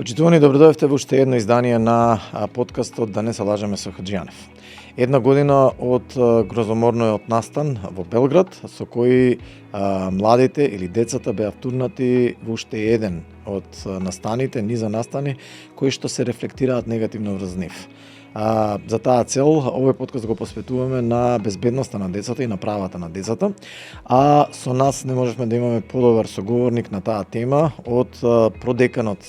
Почитувани, добродојавте во уште едно издание на подкастот Да не се лажеме со Хаджијанев. Една година од грозоморниот настан во Белград, со кој младите или децата беа втурнати во уште еден од настаните, низа настани, кои што се рефлектираат негативно врз нив. За таа цел, овој подкаст го посветуваме на безбедноста на децата и на правата на децата, а со нас не можевме да имаме подобар соговорник на таа тема од деканот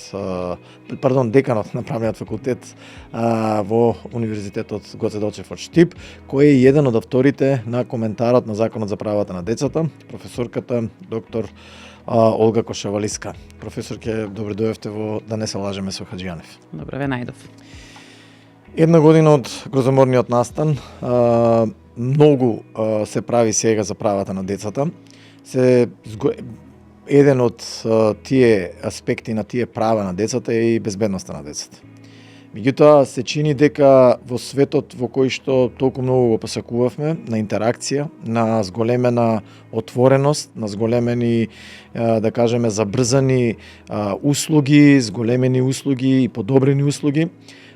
на правниот факултет во Универзитетот Гоце Делчев од Штип, кој е еден од авторите на коментарот на Законот за правата на децата, професорката доктор Олга Кошавалиска. Професорке, добродојавте во Да не се лажеме со Хаджијанев. Добро ве најдов. Една година од грозоморниот настан, многу се прави сега за правата на децата. Еден од тие аспекти на тие права на децата е и безбедноста на децата. Меѓутоа, се чини дека во светот во кој што толку многу го посакувавме на интеракција, на зголемена отвореност, на зголемени, да кажеме, забрзани услуги, зголемени услуги и подобрени услуги,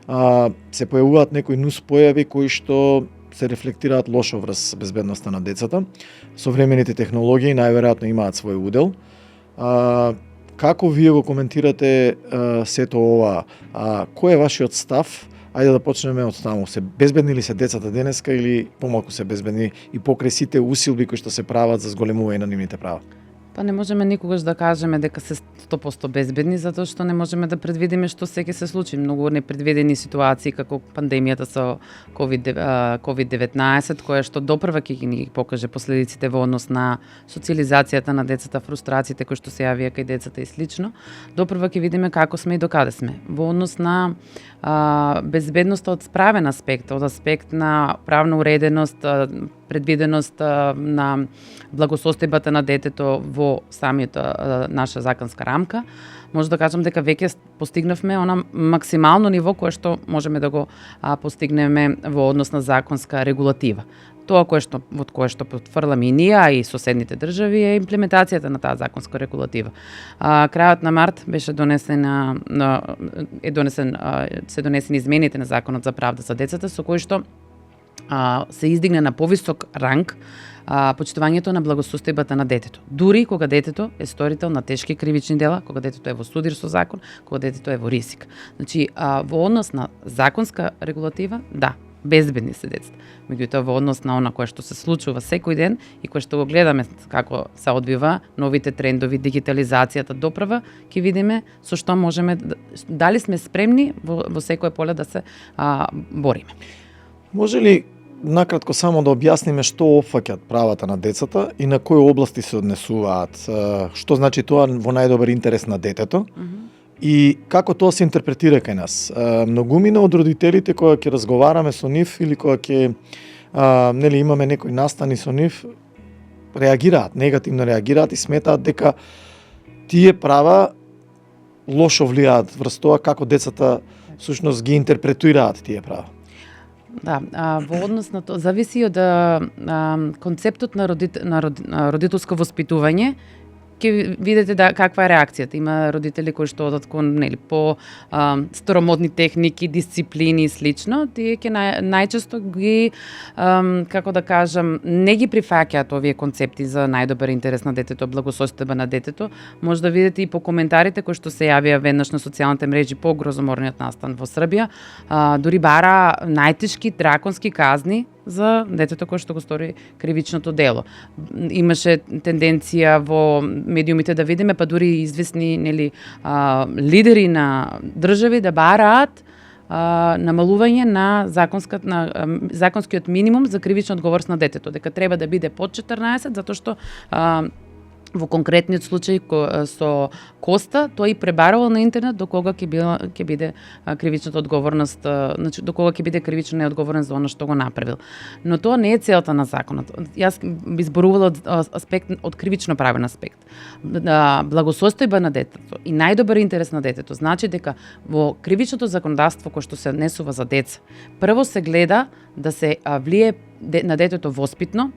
се појавуваат некои нуспојави кои што се рефлектираат лошо врз безбедноста на децата. Современите технологии најверојатно имаат свој удел. Како вие го коментирате сето ова? Кој е вашиот став? Ајде да почнеме од таму. Се безбедни ли се децата денеска или помалку се безбедни и покрај сите усилби кои што се прават за зголемување на нивните права? Па не можеме никогаш да кажеме дека се 100% безбедни, затоа што не можеме да предвидиме што се ќе се случи. Многу непредвидени ситуации, како пандемијата со COVID-19, која што допрва ќе ни покаже последиците во однос на социализацијата на децата, фрустрациите кои што се јавија кај децата и слично. Допрва ќе видиме како сме и докаде сме. Во однос на безбедноста од справен аспект, од аспект на правна уреденост, предвиденост на благосостојбата на детето во самиот наша законска рамка, може да кажам дека веќе постигнавме она максимално ниво кое што можеме да го постигнеме во однос на законска регулатива. Тоа во кое што потврламе и ние, а и соседните држави е имплементацијата на таа законска регулатива. Крајот на март беше се донесени измените на Законот за правда за децата, со кои што се издигне на повисок ранг почитувањето на благосостојбата на детето. Дури кога детето е сторител на тешки кривични дела, кога детето е во судир со закон, кога детето е во риск. Значи, во однос на законска регулатива, да, безбедни се децата. Меѓутоа, во однос на она кое што се случува секој ден и кое што го гледаме како се одвива, новите трендови, дигитализацијата доправа, ќе видиме со што можеме, дали сме спремни во секое поле да се бориме. Може ли накратко само да објасниме што опфаќаат правата на децата и на кои области се однесуваат? Што значи тоа во најдобар интерес на детето? И како тоа се интерпретира кај нас? Многумина од родителите кога ќе разговараме со нив или кога ќе имаме некои настани со нив, негативно реагираат и сметаат дека тие права лошо влијаат врз тоа како децата всушност ги интерпретираат тие права. Да, во однос на тоа зависи од концептот на родителско воспитување. Ќе видите каква е реакцијата. Има родители кои што одат кон по старомодни техники, дисциплини и слично, тие ќе најчесто ги како да кажам, не ги прифаќаат овие концепти за најдобар интерес на детето, благосостојба на детето. Може да видите и по коментарите кои што се јавија веднаш на социјалните мрежи по грозоморниот настан во Србија, дури бара најтешки драконски казни за детето кој што го стори кривичното дело. Имаше тенденција во медиумите да видиме, па дури известни лидери на држави да бараат намалување на законскиот минимум за кривична одговорност на детето, дека треба да биде под 14, затоа што во конкретниот случај со Коста, тој и пребарувал на интернет до кога ќе биде кривичната одговорност, значи до кога ќе биде кривично неодговорен за она што го направил. Но тоа не е целта на законот. Јас би зборувала од кривично правен аспект. Благосостојба на детето и најдобар интерес на детето значи дека во кривичното законодавство кое што се однесува за деца, прво се гледа да се влие на детето воспитно,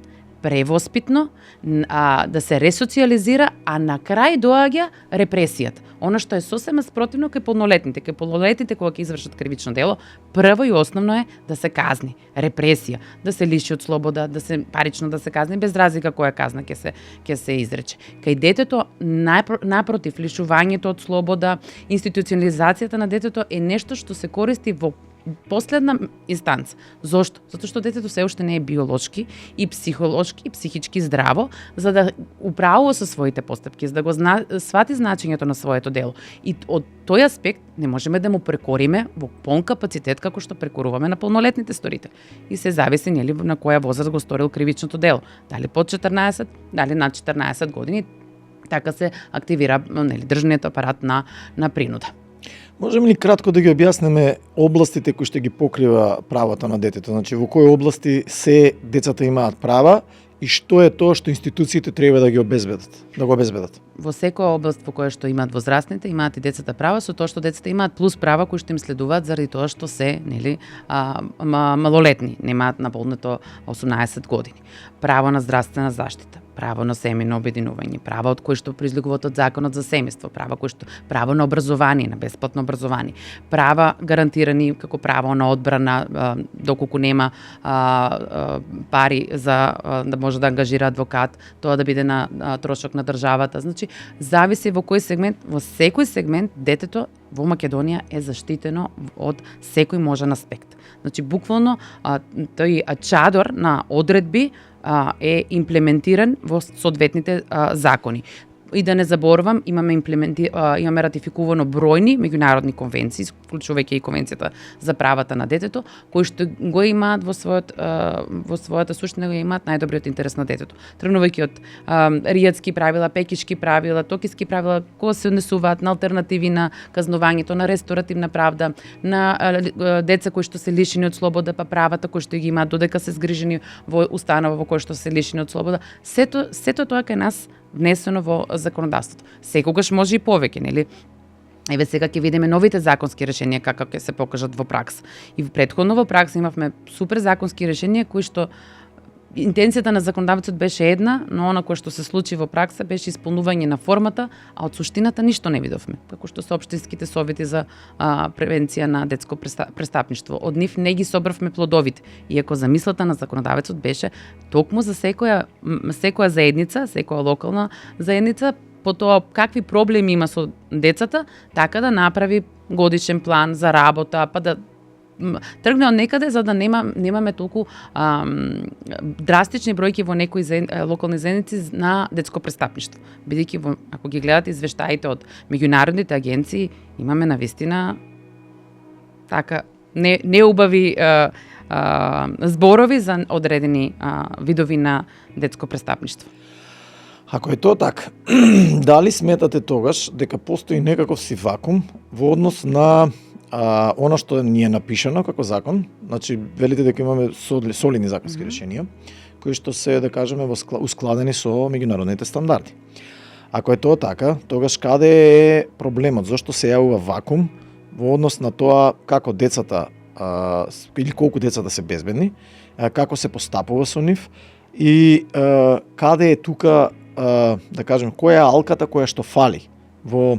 превоспитно, да се ресоциализира, а на крај доаѓа репресијата. Она што е сосема спротивно кај полнолетните. Кај полнолетните кога ќе извршат кривично дело, прво и основно е да се казни, репресија, да се лиши од слобода, да се парично да се казни без разлика која казна ќе се изрече. Кај детето напротив, лишувањето од слобода, институционализацијата на детето е нешто што се користи во последна инстанца. Зошто? Затоа што детето се уште не е биолошки и психолошки и психички здраво за да управува со своите постапки, за да го свати значењето на своето дело. И од тој аспект не можеме да му прекориме во полн капацитет како што прекоруваме на полнолетните сторители. И се зависи нели на која возраст го сторил кривичното дело. Дали под 14, дали над 14 години, така се активира нели државниот апарат на принуда. Можеме ли кратко да ги објаснеме областите кои што ги покрива правото на детето? Значи, во кои области се децата имаат права и што е тоа што институциите треба да го обезбедат? Во секоја област во која што имаат возрастните, имаат и децата права, со тоа што децата имаат плюс права кои што им следуваат заради тоа што се, нели, малолетни, немаат наполнето 18 години. Право на здравствена заштита, право на семејно обединување, права од кои што произлегуваат од законот за семејство, право на образование, на бесплатно образование, права гарантирани како право на одбрана доколку нема пари за да може да ангажира адвокат, тоа да биде на трошок на државата. Значи, зависи во кој сегмент, во секој сегмент детето во Македонија е заштитено од секој можен аспект. Значи, буквално тој чадор на одредби е имплементиран во соодветните закони. И да не заборавам, имаме ратификувано бројни меѓународни конвенции, вклучувајќи и конвенцијата за правата на детето, кои што го имаат во својата суштина, го имаат најдобриот интерес на детето. Тргнувајќи од ријадски правила, пекишки правила, токиски правила, кои се однесуваат на алтернативи на казнувањето, на ресторативна правда, на деца кои што се лишени од слобода, па правата кои што ги имаат додека се згрижени во установа во која што се лишени од слобода. Сето тоа кај нас внесено во законодавството. Секогаш може и повеќе, нели? Еве сега ќе видиме новите законски решенија како ќе се покажат во пракса. И претходно во пракса имавме супер законски решенија кои што интенцијата на законодавецот беше една, но она кое што се случи во пракса беше исполнување на формата, а од суштината ништо не видовме. Како што се општинските совети за превенција на детско престапништво. Од нив не ги собравме плодовите, иако замислата на законодавецот беше токму за секоја заедница, секоја локална заедница, по тоа какви проблеми има со децата, така да направи годишен план за работа, па да тргне од некаде за да немаме толку драстични бројки во некои локални заедници на детско престапништво. Бидејќи ако ги гледате извештаите од меѓународните агенции, имаме навистина така неубави зборови за одредени видови на детско престапништво. Ако е тоа така, дали сметате тогаш дека постои некаков си вакуум во однос на она што ни е напишано како закон? Значи, велите дека имаме солидни законски решенија, кои што се, да кажеме, ускладени со меѓународните стандарди. Ако е тоа така, тогаш каде е проблемот? Зошто се јавува вакуум во однос на тоа како децата или колку децата се безбедни, како се постапува со нив и каде е тука, да кажем, која е алката која што фали во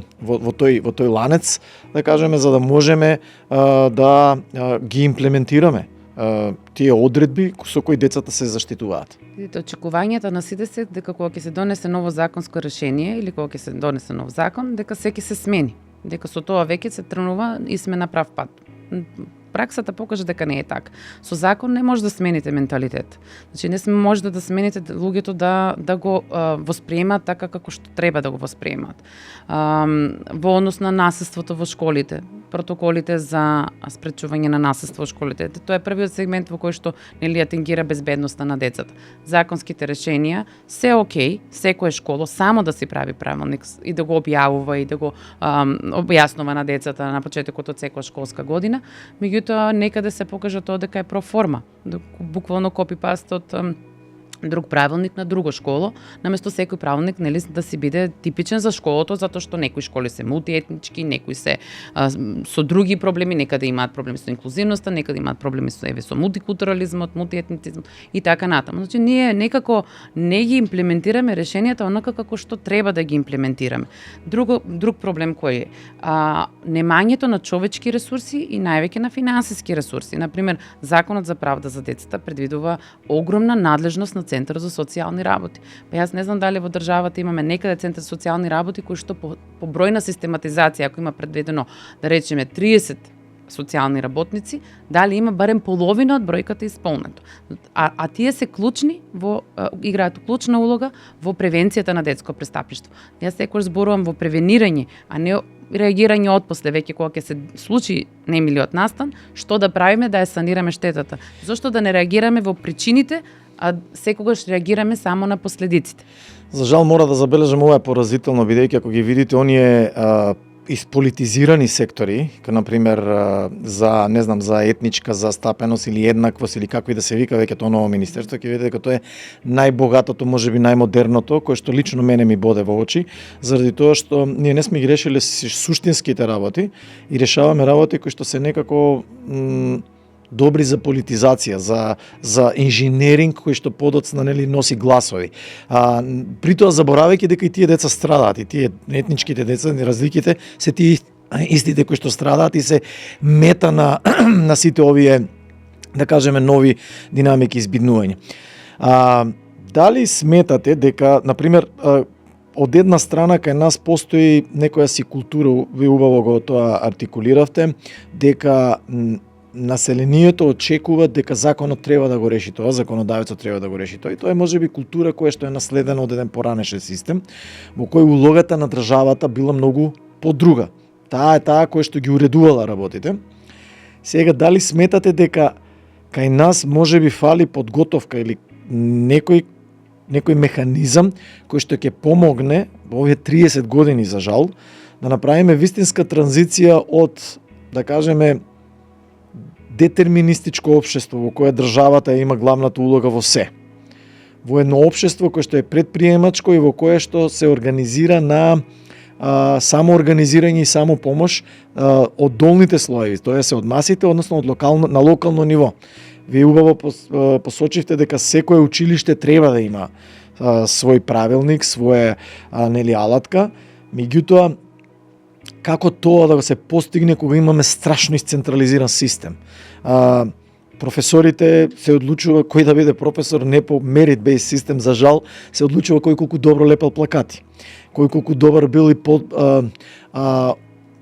тој ланец, да кажеме, за да можеме да ги имплементираме тие одредби со кои децата се заштитуваат. Видите, очекувањата на сите се дека кога ќе се донесе ново законско решение или кога ќе се донесе нов закон, дека се ќе се смени, дека со тоа веќе се тргнува и сме на прав пат. Праксата покажа дека не е така. Со закон не може да смените менталитет. Значи не можете да смените луѓето да го восприемат така како што треба да го восприемат. Во однос на насилството во школите, протоколите за спречување на насилство во школите. Тоа е првиот сегмент во кој што нели атенгира безбедноста на децата. Законските решенија се окей, секоја школа само да си прави правилник и да го објавува и да го објаснува на децата на почетокот од секоја школска година. Меѓутоа некаде се покажа тоа дека е проформа, буквално копипаст од друг правилник на друго школо, наместо секој правилник нели да си биде типичен за школото, затоа што некои школи се мултиетнички, некои се со други проблеми, некаде имаат проблеми со инклузивноста, некаде имаат проблеми со мултикултурализмот, мултиетницизмот и така натаму. Значи ние некако не ги имплементираме решенијата онака како што треба да ги имплементираме. Друг проблем кој е? Немањето на човечки ресурси и највеќе на финансиски ресурси. Например, Законот за правда за децата предвидува огромна надлежност на Центар за социјални работи. Па јас не знам дали во државата имаме некаде Центар за социјални работи кои што по бројна систематизација, ако има предвидено да речеме 30 социјални работници, дали има барем половина од бројката исполнето. А тие се клучни играат клучна улога во превенцијата на детско престапништво. Јас секогаш зборувам во превенирање, а не реагирање отпосле, веќе кога ќе се случи немилиот настан, што да правиме да ја санираме штетата. Зошто да не реагираме во причините, а секогаш реагираме само на последиците? За жал мора да забележам ова е поразително, бидејќи ако ги видите оние исполитизирани сектори, како на пример за не знам за етничка застапеност или еднаквост или како и да се вика веќе тоа ново министерство, ќе видите дека тоа е најбогатото, можеби најмодерното, кое што лично мене ми боде во очи, заради тоа што ние не сме ги решиле суштинските работи и решаваме работи кои што се некако добри за политизација, за инженеринг кој што подоцна нели носи гласови. При тоа заборавајќи дека и тие деца страдаат, и тие етничките деца, разликите се тие истите кои што страдаат и се мета на сите овие, да кажеме, нови динамики избиднување. Дали сметате дека, на пример, од една страна кај нас постои некоја си култура, ви убаво го тоа артикулиравте, дека населението очекува дека законот треба да го реши тоа, законодавецот треба да го реши тоа. И тоа е можеби култура која што е наследена од еден поранешен систем, во кој улогата на државата била многу подруга. Таа е таа која што ги уредувала работите. Сега, дали сметате дека кај нас можеби фали подготовка или некој механизам кој што ќе помогне во овие 30 години, за жал, да направиме вистинска транзиција од, да кажеме, детерминистичко општество во кое државата има главната улога во се. Во едно општество кое што е предприемачко и во кое што се организира на самоорганизирање и самопомош од долните слоеви, тоа се од масите, односно на локално ниво. Вие убаво посочивте дека секое училиште треба да има свој правилник, своја алатка, меѓутоа како тоа да се постигне кога имаме страшно исцентрализиран систем. Професорите се одлучува кој да биде професор, не по merit-based систем, за жал, се одлучува кој колку добро лепел плакати, кој колку добар бил и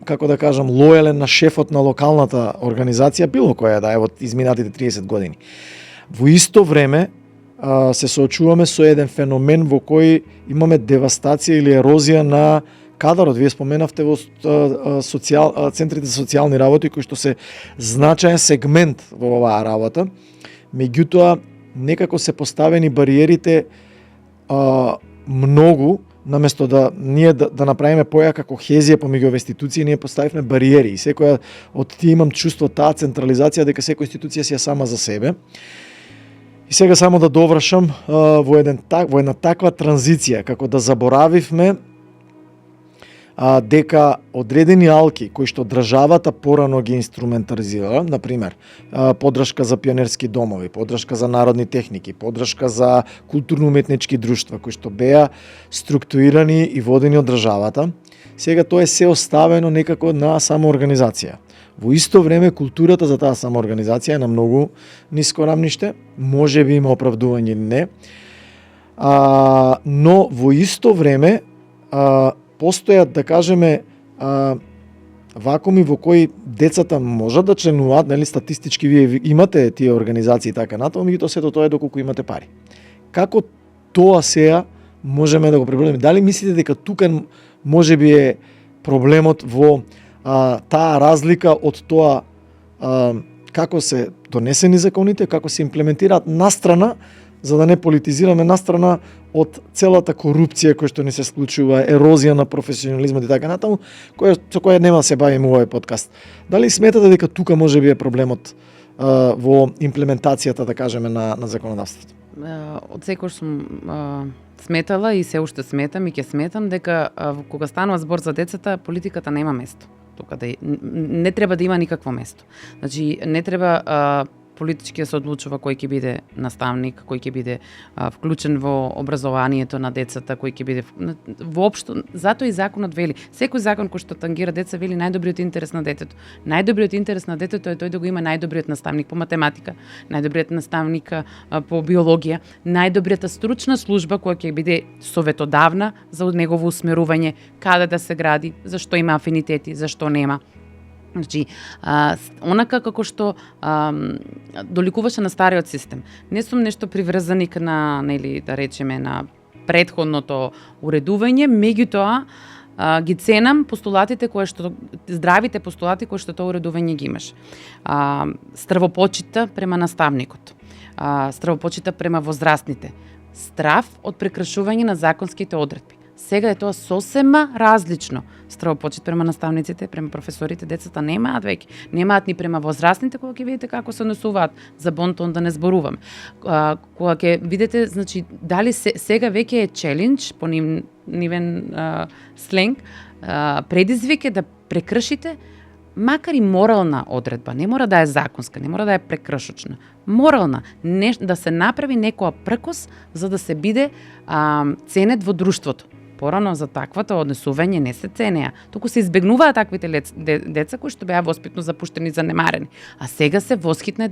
како да кажам, лојален на шефот на локалната организација, било која да е во изминатите 30 години. Во исто време се соочуваме со еден феномен во кој имаме девастација или ерозија на кадарот. Вие споменавте во центрите за социјални работи, кои што се значаен сегмент во оваа работа. Меѓутоа, некако се поставени бариерите многу, наместо да ние да направиме појака кохезија помеѓу овие институции, ние поставивме бариери. И секоја од тие имам чувство таа централизација дека секоја институција си ја сама за себе. И сега само да довршам во една таква транзиција, како да заборавивме дека одредени алки кои што државата порано ги инструментализира, например, поддршка за пионерски домови, поддршка за народни техники, поддршка за културно-уметнички друштва, кои што беа структурирани и водени од државата, сега тоа е се оставено некако на самоорганизација. Во исто време културата за таа самоорганизација е на многу ниско рамниште, може би има оправдување или не, но во исто време постојат, да кажеме, вакууми во кои децата можат да членуваат, нели, статистички вие имате тие организации и така натаму, меѓутоа сето тоа е доколку имате пари. Како тоа сега можеме да го пребориме? Дали мислите дека тука можеби е проблемот во таа разлика од тоа како се донесени законите, како се имплементираат настрана, за да не политизираме, настрана од целата корупција која што ни се случува, ерозија на професионализмот и така натаму, со која нема да се бавиме во овој подкаст. Дали сметате дека тука можеби е проблемот во имплементацијата, да кажеме, на законодавството? од секој сум сметала и се уште сметам и ќе сметам дека кога станува збор за децата, политиката нема место. Тука не треба да има никакво место. Значи не треба политички да се одлучува кој ќе биде наставник, кој ќе биде вклучен во образованието на децата, кој ќе биде воопшто. Затоа и законот вели, секој закон кој што тангира деца вели најдобриот интерес на детето. Најдобриот интерес на детето е тој да го има најдобриот наставник по математика, најдобриот наставник по биологија, најдобријата стручна служба која ќе биде советодавна за негово усмерување, каде да се гради, зашто има афинитети, зашто нема. Значи, онака како што доликуваше на стариот систем. Не сум нешто приврзаник на, нели, да речеме, на претходното уредување, меѓутоа ги ценам постулатите здравите постулати кои што тоа уредување ги имаш. Стравопочита према наставникот. Стравопочита према возрастните. Страв од прекршување на законските одредби. Сега е тоа сосема различно. Стравопочит према наставниците, према професорите, децата немаат веќе. Немаат ни према возрастните, кога ќе видите како се однесуваат. За бонтон да не зборувам. Кога ќе видите, значи, дали сега веќе е челендж, по нивен сленг, предизвик е да прекршите макар и морална одредба, не мора да е законска, не мора да е прекршочна, морална, да се направи некоја пркос за да се биде ценет во друштвото. Порано за таквото однесување не се ценеа, туку се избегнуваа таквите деца кои што беа воспитно запуштени, занемарени, а сега се восхит на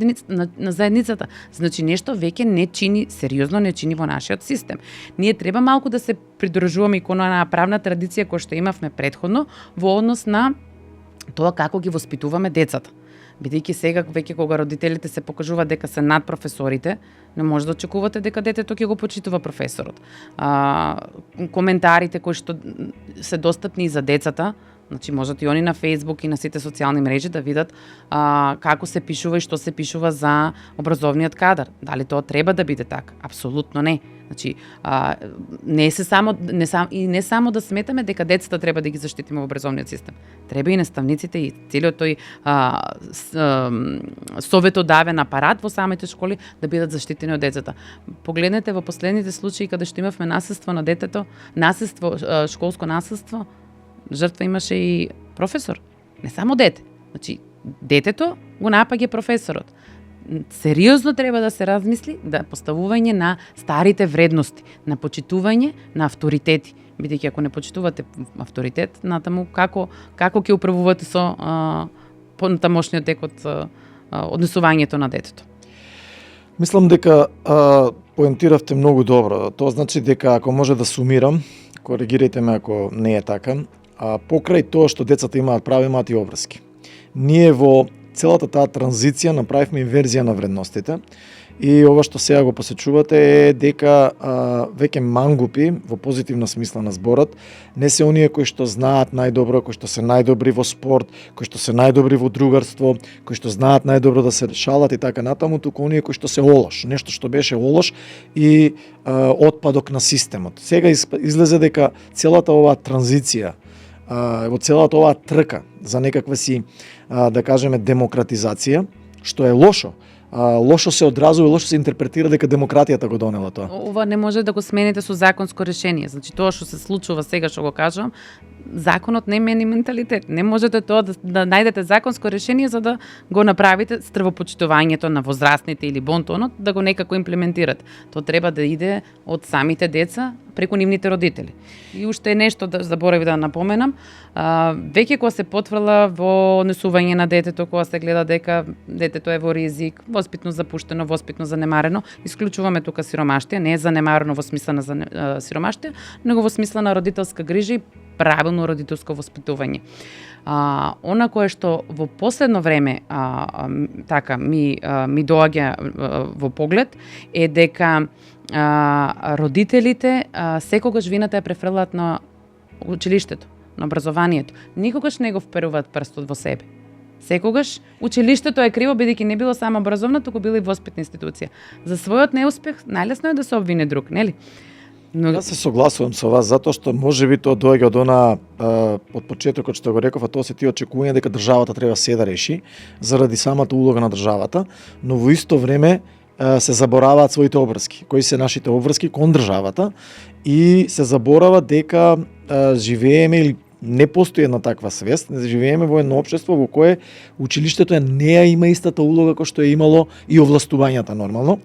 заедницата. Значи нешто веќе не чини, сериозно не чини во нашиот систем. Ние треба малку да се придржуваме и кон онаа правна традиција која што имавме претходно во однос на тоа како ги воспитуваме децата. Бидејќи сега веќе кога родителите се покажуваат дека се над професорите, не може да очекувате дека детето ќе го почитува професорот. Коментарите кои што се достапни и за децата, значи можат и они на Facebook и на сите социјални мрежи да видат како се пишува и што се пишува за образовниот кадар. Дали тоа треба да биде така? Апсолутно не. Значи, не само да сметаме дека децата треба да ги заштитиме во образовниот систем. Треба и наставниците и целиот тој советодавен апарат во самите школи да бидат заштитени од децата. Погледнете во последните случаи каде што имавме насилство на детето, школско насилство, жртва имаше и професор, не само дете. Значи, детето го напаѓа професорот. Сериозно треба да се размисли да поставување на старите вредности, на почитување на авторитети. Бидејќи ако не почитувате авторитет, натаму како ќе управувате со понатамошниот тек од однесувањето на детето? Мислам дека поентиравте многу добро. Тоа значи дека ако може да сумирам, коригирајте ме ако не е така, покрај тоа што децата имаат право, имаат и обврски. Ние во целата таа транзиција направивме инверзија на вредностите и ова што сега го посечувате е дека веќе мангупи, во позитивна смисла на зборот, не се оние кои што знаат најдобро, кои што се најдобри во спорт, кои што се најдобри во другарство, кои што знаат најдобро да се шалат и така натаму, туку оние кои што се олош, нешто што беше олош и отпадок на системот. Сега излезе дека целата оваа транзиција, во целата оваа трка за некаква си, да кажеме, демократизација, што е лошо. Лошо се одразува и лошо се интерпретира дека демократијата го донела тоа. Ова не може да го смените со законско решение. Значи тоа што се случува сега што го кажувам, законот не мени менталитет. Не можете тоа да најдете законско решение за да го направите стравопочитувањето на возрастните или бонтонот, да го некако имплементирате. Тоа треба да иде од самите деца преку нивните родители. И уште нешто да заборавив да напоменам, веќе кога се потврла во однесување на детето, кога се гледа дека детето е во ризик, воспитно запуштено, воспитно занемарено, исклучуваме тука сиромаштија, не е занемарено во смисла на сиромаштија, него во смисла на родителска грижа и правилно родителско воспитување. Она кое што во последно време така ми доаѓа во поглед е дека родителите секогаш вината ја префрлаат на училиштето, на образованието. Никогаш не го вперуваат прстот во себе. Секогаш училиштето е криво бидејќи не било само образовна, туку била и воспитна институција. За својот неуспех најлесно е да се обвине друг, нели? Но јас се согласувам со вас затоа што можеби тоа доаѓа од од почетокот што го реков, а тоа се тие очекувања дека државата треба се да реши заради самата улога на државата, но во исто време се забораваат своите обврски, кои се нашите обврски кон државата и се заборава дека живееме или не постои една таква свест, живееме во едно општество во кое училиштето не има истата улога кој што е имало и овластувањата нормално.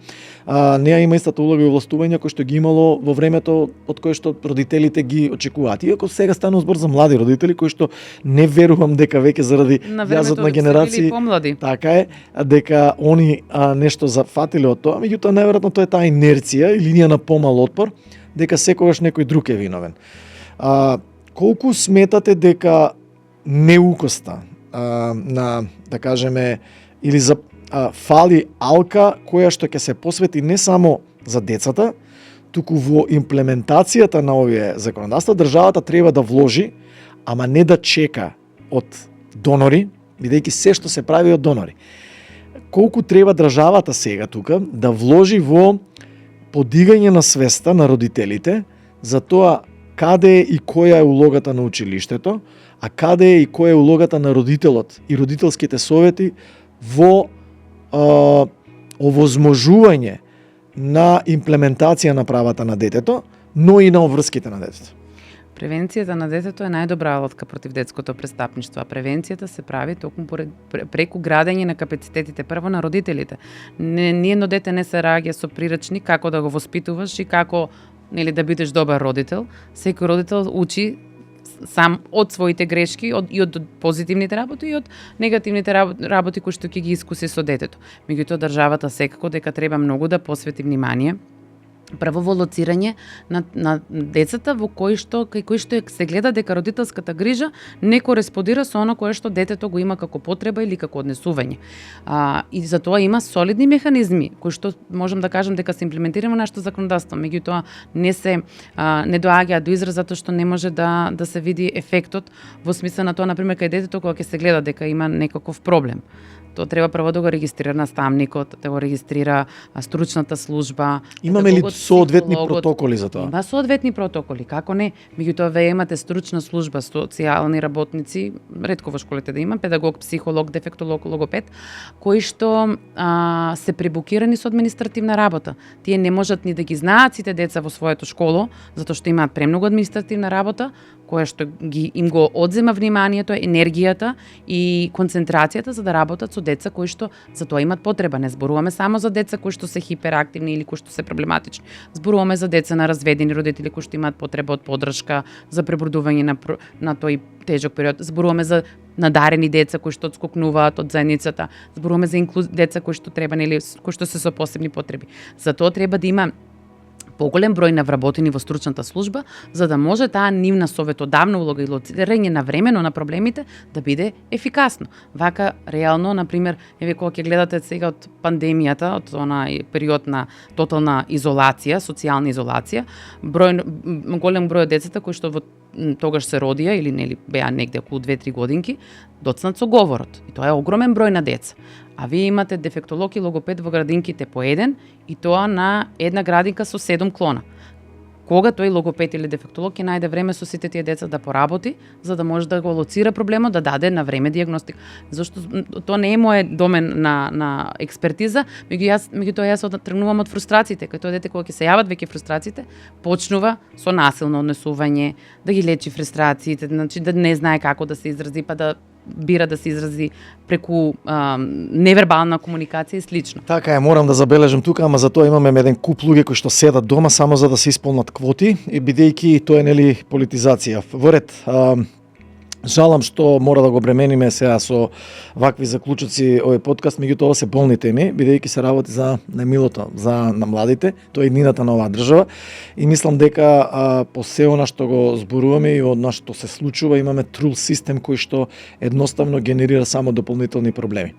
Не има истата улога и овластувања кој што ги имало во времето од кое што родителите ги очекуваат. Иако сега станува збор за млади родители кои што не верувам дека веќе заради јазот на генерации така е, дека они нешто зафатиле од тоа, меѓутоа најверојатно тоа е таа инерција и линија на помал отпор дека секогаш некој друг е виновен. Колку сметате дека неукоста на, да кажеме, или за фали алка која што ќе се посвети не само за децата, туку во имплементацијата на овие законодавства државата треба да вложи, ама не да чека од донори, бидејќи се што се прави од донори. Колку треба државата сега тука да вложи во подигање на свеста на родителите за тоа каде е и која е улогата на училиштето, а каде е и која е улогата на родителот и родителските совети во овозможување на имплементација на правата на детето, но и на обврските на детето. Превенцијата на детето е најдобра алатка против детското престапништво, а превенцијата се прави токму преку градење на капацитетите прво на родителите. Ниедно дете не се раѓа со прирачник како да го воспитуваш и како да бидеш добар родител. Секој родител учи сам од своите грешки и од позитивните работи и од негативните работи кои што ќе ги искуси со детето. Меѓутоа државата секако дека треба многу да посвети внимание прво во лоцирање на децата во кои што се гледа дека родителската грижа не кореспондира со она кое што детето го има како потреба или како однесување. И за тоа има солидни механизми кои што можам да кажам дека се имплементирани во нашето законодавство, меѓутоа не доаѓаат до израз затоа што не може да се види ефектот во смисла на тоа, например, кај детето кога ќе се гледа дека има некаков проблем. Тоа треба прво да го регистрира наставникот, да го регистрира стручната служба. Имаме ли соодветни протоколи за тоа? Има соодветни протоколи, како не? Меѓутоа вие имате стручна служба, социјални работници, ретко во школите да има, педагог, психолог, дефектолог, логопед, кои што се пребукирани со административна работа. Тие не можат ни да ги знаат сите деца во своето школо, затоа што имаат премногу административна работа, која што им го одзема вниманието, енергијата и концентрацијата за да работат со деца кои што за тоа имат потреба. Не зборуваме само за деца кои што се хиперактивни или кои што се проблематични. Зборуваме за деца на разведени родители кои што имаат потреба од поддршка за пребродување на тој тежок период. Зборуваме за надарени деца кои што отскокнуваат од заедницата. Зборуваме за деца кои што треба кои што се со посебни потреби. За тоа треба да има поголем број на вработени во стручната служба, за да може таа нивна советодавна улога и лоцирање на времено на проблемите да биде ефикасно. Вака, реално, например, кога ќе гледате сега од пандемијата, од онај период на тотална изолација, социјална изолација, голем број од децата кои што тогаш се родија или беа негде околу 2-3 годинки, доцнат со говорот. И тоа е огромен број на деца. А вие имате дефектолог и логопед во градинките по еден и тоа на една градинка со 7 клона. Кога тој логопед или дефектолог ќе најде време со сите тие деца да поработи, за да може да го лоцира проблемот, да даде на време дијагностика. Зашто тоа не е мој домен на експертиза, меѓутоа јас тргнувам од фрустрациите, кај тоа дете кога ќе се јават веќе фрустрациите, почнува со насилно однесување, да ги лечи фрустрациите, значи да не знае како да се изрази, па да бира да се изрази преку невербална комуникација и слично. Така е, морам да забележам тука, ама за тоа имаме еден куп луѓе кои што седат дома само за да се исполнат квоти, и бидејќи тоа е политизација. Во ред, жалам што мора да го бремениме сега со вакви заклучоци овој подкаст, меѓутоа се болни теми, бидејќи се работи за најмилото, на младите, тоа е иднината на оваа држава и мислам дека по се она што го зборуваме и од што се случува имаме трул систем кој што едноставно генерира само дополнителни проблеми.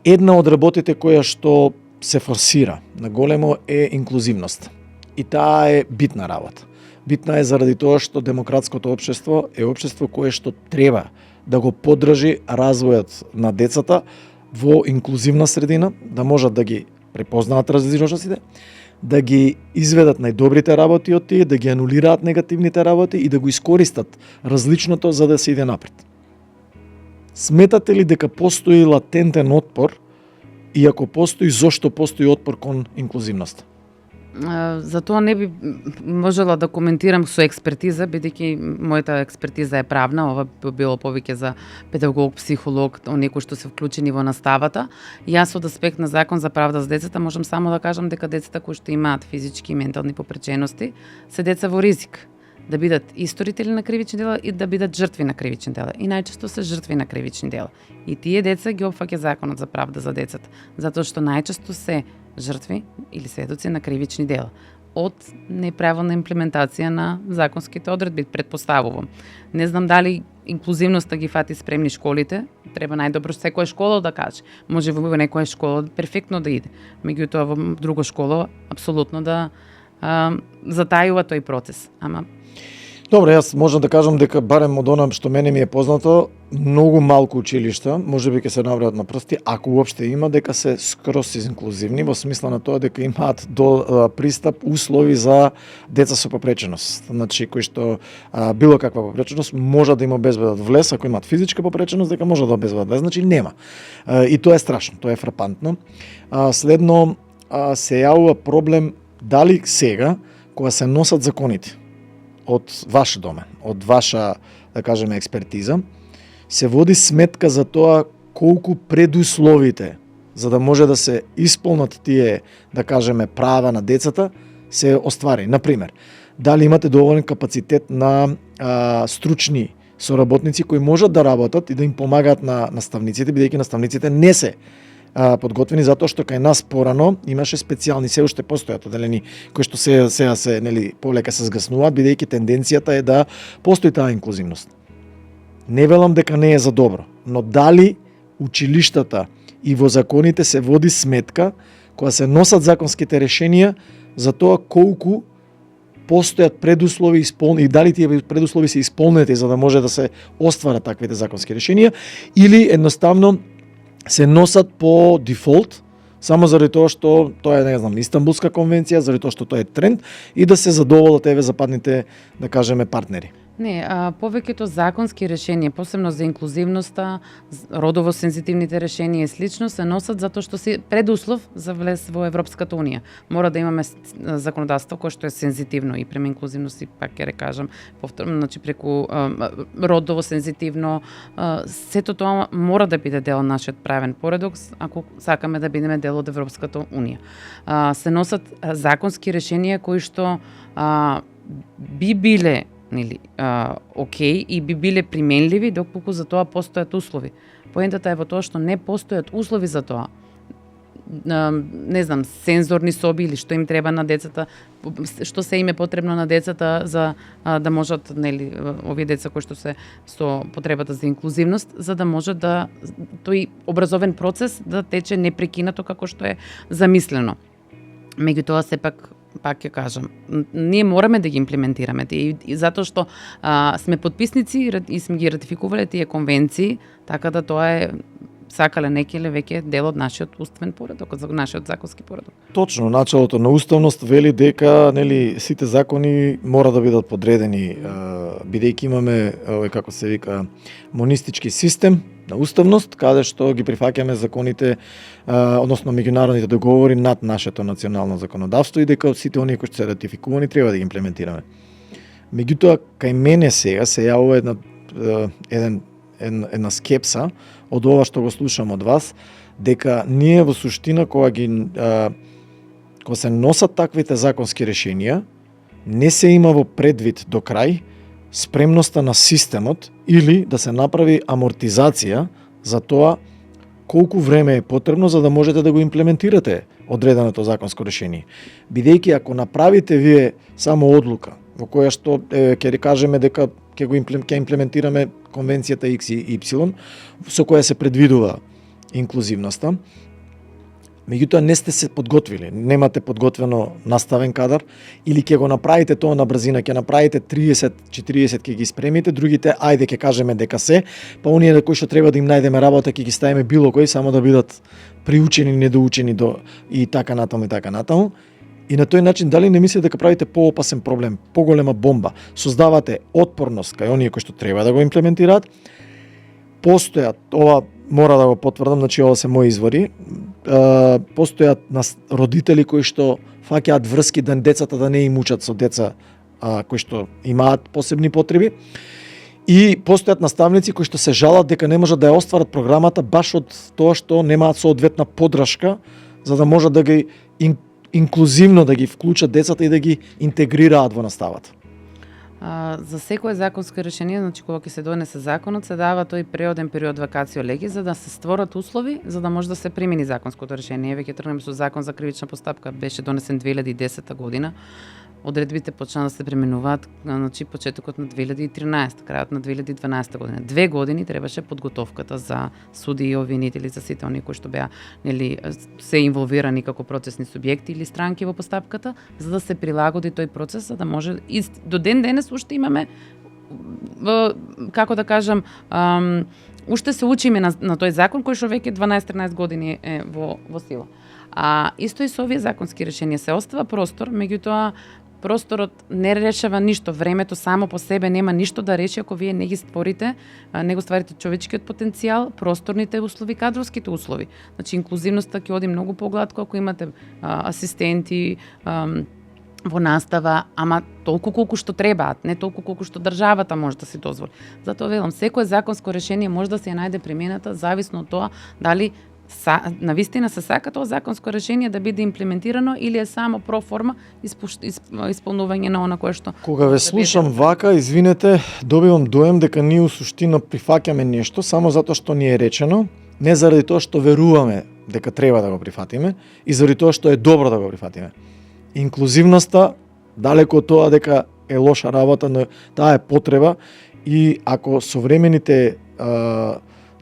Една од работите која што се форсира на големо е инклузивност. И таа е битна работа. Битна е заради тоа што демократското општество е општество кое што треба да го поддржи развојот на децата во инклузивна средина, да можат да ги препознаат различностите, да ги изведат најдобрите работи од тие, да ги анулираат негативните работи и да го искористат различното за да се иде напред. Сметате ли дека постои латентен отпор и ако постои, зошто постои отпор кон инклузивноста? За тоа не би можела да коментирам со експертиза, бидејќи мојата експертиза е правна, ова би било повеќе за педагог, психолог, некои што се вклучени во наставата. Јас од аспект на закон за правда за децата можам само да кажам дека децата кои што имаат физички и ментални попречености се деца во ризик да бидат исторители на кривични дела и да бидат жртви на кривични дела. И најчесто се жртви на кривични дела. И тие деца ги опфаќа законот за правда за децата, затоа што најчесто се жртви или сведоци на кривични дела од неправилна имплементација на законските одредби, предпоставувам. Не знам дали инклузивноста ги фати спремни школите, треба најдобро секоја школа да каже. Може во некоја школа перфектно да иде, меѓутоа во друга школа апсолутно да затајува тој процес. Ама Добре, јас можам да кажам дека барем од она што мене ми е познато, многу малку училишта, можеби ќе се набројат на прсти, ако уопште има, дека се скрос инклузивни во смисла на тоа дека имаат до пристап услови за деца со попреченост. Значи кои што било каква попреченост може да им обезбедат влез, ако имаат физичка попреченост, дека може да обезбедат влез, значи нема. И тоа е страшно, тоа е фрапантно. Следно се јавува проблем дали сега кога се носат законите од ваш домен, од ваша, да кажеме, експертиза, се води сметка за тоа колку предусловите за да може да се исполнат тие, да кажеме, права на децата, се оствари. Например, дали имате доволен капацитет на стручни соработници кои можат да работат и да им помагаат на наставниците, бидејќи наставниците не се подготвени затоа што кај нас порано имаше специјални, се уште постојат оделени кои што сега се нели полека се згаснуваат, бидејќи тенденцијата е да постои таа инклузивност. Не велам дека не е за добро, но дали училиштата и во законите се води сметка кога се носат законските решенија за тоа колку постојат предуслови и дали тие предуслови се исполнети за да може да се остварат таквите законски решенија или едноставно се носат по дефолт, само заради тоа што тоа е, не знам, Истанбулска конвенција, заради тоа што тоа е тренд и да се задоволат еве западните, да кажеме, партнери. Не, повеќето законски решенија, посебно за инклузивноста, родово сензитивните решенија и слично, се носат затоа што се предуслов за влез во Европската унија. Мора да имаме законодавство кое што е сензитивно и према инклузивност, и пак ќе рекажам повторно, значи преку родово сензитивно, сето тоа мора да биде дел од нашиот правен поредок ако сакаме да бидеме дел од Европската унија. Се носат законски решенија кои што би биле окей и би биле применливи доколку за тоа постојат услови. Поентата е во тоа што не постојат услови за тоа. Не знам, сензорни соби или што им треба на децата, што се им е потребно на децата за да можат, нели, овие деца кои што се со потребата за инклузивност, за да може да тој образовен процес да тече непрекинато како што е замислено. Меѓутоа сепак ќе кажам, ние мораме да ги имплементираме и затоа што сме потписници и сме ги ратификувале тие конвенции, така да тоа е сакале некеле веќе дел од нашиот уставен поредок, од нашиот законски поредок. Точно, началото на уставност вели дека нели сите закони мора да бидат подредени, бидејќи имаме како се вика монистички систем на уставност, каде што ги прифаќаме законите, односно меѓународните договори над нашето национално законодавство и дека сите оние кои што се ратификувани треба да ги имплементираме. Меѓутоа, кај мене сега се јавува една скепса од ова што го слушам од вас, дека ние во суштина кога се носат таквите законски решенија, не се има во предвид до крај спремноста на системот или да се направи амортизација за тоа колку време е потребно за да можете да го имплементирате одреденото законско решение. Бидејќи ако направите вие само одлука во која што ќе кажеме дека ќе имплементираме конвенцијата X и Y со која се предвидува инклузивноста, меѓутоа не сте се подготвили, немате подготвено наставен кадар или ќе го направите тоа на брзина, ќе направите 30-40 ќе ги спремите, другите ајде ќе кажеме дека се, па оние кои што треба да им најдеме работа ќе ги ставиме било кој само да бидат приучени, недоучени и така натаму и така натаму. И на тој начин дали не мислите дека правите поопасен проблем, поголема бомба, создавате отпорност кај оние кои што треба да го имплементираат, постојат ова мора да го потврдам, значи ова се мои извори, постојат родители кои што фаќаат врски да децата да не им учат со деца кои што имаат посебни потреби, и постојат наставници кои што се жалат дека не можат да ја остварат програмата баш од тоа што немаат соодветна поддршка за да можат да ги инклузивно да ги вклучат децата и да ги интегрираат во наставата. За секое законско решение, значи кога ќе се донесе законот, се дава тој преоден период вакацио леги за да се створат услови за да може да се примени законското решение. Еве ќе тргнеме со закон за кривична постапка, беше донесен 2010 година. Одредбите почна да се применуваат значи почетокот на 2013, крајот на 2012 година. 2 години требаше подготовката за суди и обвинители, за сите оние кои што беа се инволвирани како процесни субјекти или странки во постапката, за да се прилагоди тој процес, за да може и до ден денес уште имаме како да кажам уште се учиме на тој закон кој што веќе 12-13 години е во сила. Исто и со овие законски решенија се остава простор, меѓутоа просторот не решава ништо, времето само по себе нема ништо да реши ако вие не ги створите, не го стварите човечкиот потенцијал, просторните услови, кадровските услови. Значи инклузивноста ќе оди многу погладко ако имате асистенти во настава, ама толку колку што требаат, не толку колку што државата може да си дозволи. Затоа велам, секое законско решение може да се ја најде примената зависно од тоа дали навистина се сака тоа законско решение да биде имплементирано или е само проформа исполнување на она кое што. Кога ве слушам вака, извинете, добивам доем дека ние у суштина прифаќаме нешто само затоа што ни е речено, не заради тоа што веруваме дека треба да го прифатиме и заради тоа што е добро да го прифатиме. Инклузивноста далеко од тоа дека е лоша работа, но таа е потреба и ако современите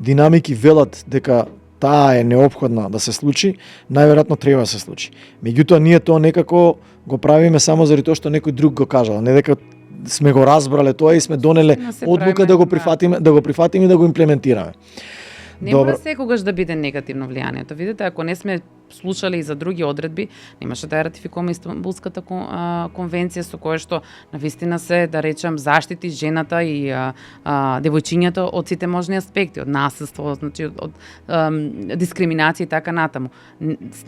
динамики велат дека таа е неопходна да се случи, најверојатно треба да се случи. Меѓутоа ние тоа некако го правиме само заради тоа што некој друг го кажал, не дека сме го разбрале тоа и сме донеле одлука да го прифатиме, да го прифатиме и да го имплементираме. Не мора секогаш да биде негативно влијанието. Видите, ако не сме слушале и за други одредби, немаше да ја ратификуваме Истанбулската конвенција со која што навистина се, да речем, заштити жената и девојчињата од сите можни аспекти, од насилство, значи од дискриминација и така натаму.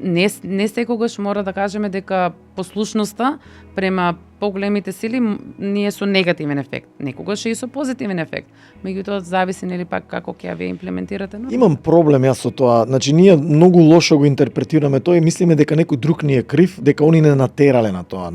Не секогаш мора да кажеме дека послушноста према поголемите сили ние со негативен ефект. Некогаш е и со позитивен ефект. Меѓутоа зависи нели пак како ќе ја имплементирате. Имам проблем јас со тоа. Значи ние многу лошо го интерпретираме тоа и мислиме дека некој друг ни е крив, дека они не натерале на тоа.